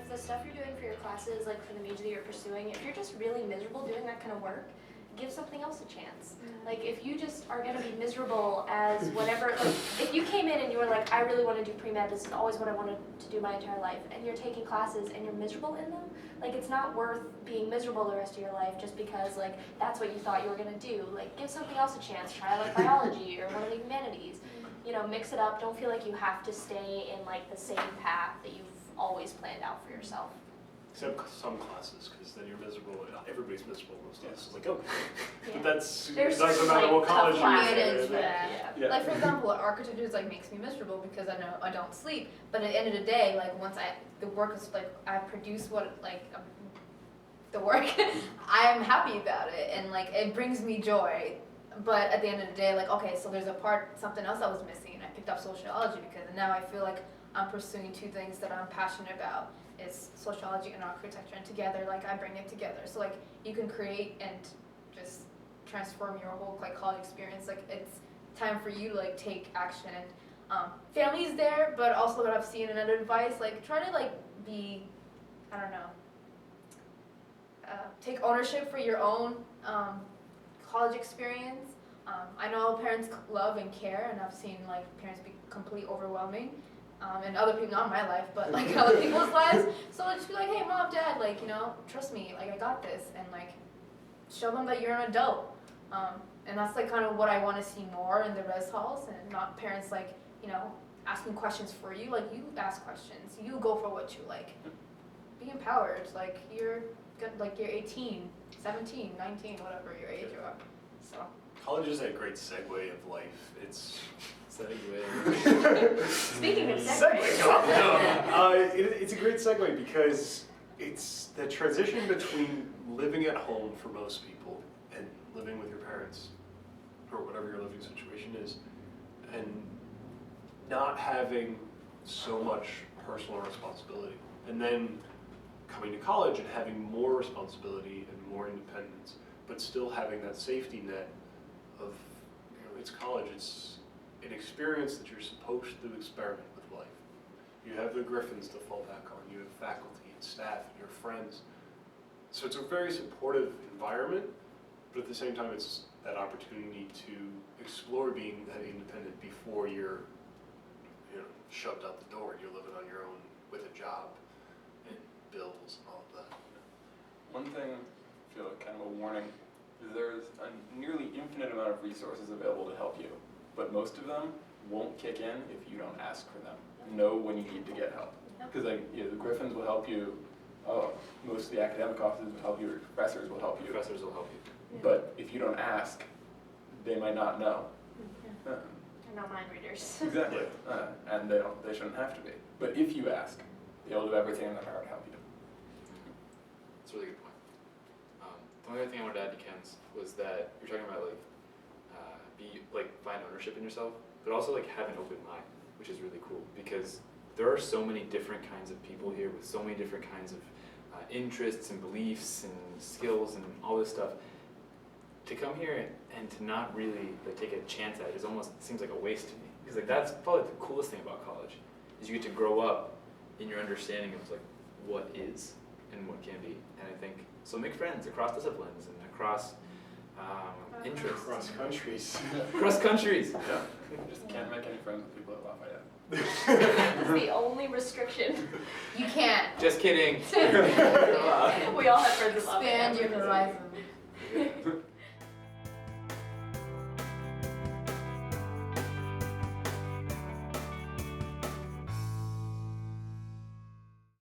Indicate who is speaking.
Speaker 1: if the stuff you're doing for your classes, like for the major that you're pursuing, if you're just really miserable doing that kind of work, give something else a chance. Like if you just are going to be miserable as whatever, like if you came in and you were like, I really want to do pre-med, this is always what I wanted to do my entire life, and you're taking classes and you're miserable in them, like it's not worth being miserable the rest of your life just because like that's what you thought you were going to do. Like give something else a chance, try like biology or one of the humanities. You know, mix it up, don't feel like you have to stay in like the same path that you've always planned out for yourself.
Speaker 2: Except some classes, because then you're miserable. Everybody's miserable in those classes. Like, oh,
Speaker 1: Yeah.
Speaker 2: but that's it
Speaker 1: There's
Speaker 2: doesn't
Speaker 1: some,
Speaker 2: matter
Speaker 1: like,
Speaker 2: what college
Speaker 1: tough
Speaker 2: you're
Speaker 1: classes.
Speaker 2: in.
Speaker 3: It is,
Speaker 1: Yeah.
Speaker 3: Like for example, architecture is like makes me miserable because I know I don't sleep. But at the end of the day, like once the work is like I produce what like the work, I am happy about it and like it brings me joy. But at the end of the day, like okay, so there's something else that was missing, and I picked up sociology because now I feel like I'm pursuing two things that I'm passionate about. Is sociology and architecture, and together like I bring it together. So like you can create and just transform your whole like college experience. Like it's time for you to like take action. Family's there, but also what I've seen and other advice, like try to like be, I don't know, take ownership for your own college experience. I know parents love and care, and I've seen like parents be completely overwhelming. And other people, not my life, but like other people's lives. So just be like, hey, mom, dad, like, you know, trust me, like I got this, and like show them that you're an adult. And that's like kind of what I want to see more in the res halls, and not parents like, you know, asking questions for you. Like you ask questions, you go for what you like. Be empowered. Like you're good, like you're 18, 17, 19, whatever your age you are. So
Speaker 2: College is a great segue of life. It's
Speaker 1: Speaking of
Speaker 2: segue.
Speaker 1: segues.
Speaker 2: It's a great segue because it's the transition between living at home for most people and living with your parents or whatever your living situation is, and not having so much personal responsibility, and then coming to college and having more responsibility and more independence, but still having that safety net of, you know, it's college, it's an experience that you're supposed to experiment with life. You have the Gryphons to fall back on, you have faculty and staff and your friends. So it's a very supportive environment, but at the same time it's that opportunity to explore being that independent before you're, you know, shoved out the door and you're living on your own with a job and bills and all of that.
Speaker 4: One thing I feel like kind of a warning is there's a nearly infinite amount of resources available to help you. But most of them won't kick in if you don't ask for them. Know when you need to get help. Because like, you know, the Gryphons will help you, most of the academic offices will help you, or professors will help you.
Speaker 2: Professors will help you.
Speaker 1: Yeah.
Speaker 4: But if you don't ask, they might not know.
Speaker 1: They're not mind readers.
Speaker 4: Exactly. And they shouldn't have to be. But if you ask, they'll do everything in their power to help you.
Speaker 5: That's a really good point. The only other thing I wanted to add to Ken's was that you're talking about find ownership in yourself, but also like have an open mind, which is really cool because there are so many different kinds of people here with so many different kinds of interests and beliefs and skills and all this stuff. To come here and to not really like take a chance at it is almost seems like a waste to me because like that's probably the coolest thing about college is you get to grow up in your understanding of like what is and what can be, and I think so make friends across disciplines and across interests.
Speaker 2: Cross countries.
Speaker 5: Cross countries.
Speaker 4: Yeah. You just can't make any friends with people at Lafayette.
Speaker 1: That's the only restriction.
Speaker 3: you can't
Speaker 5: Just kidding.
Speaker 1: We all have friends with
Speaker 3: expand your horizon.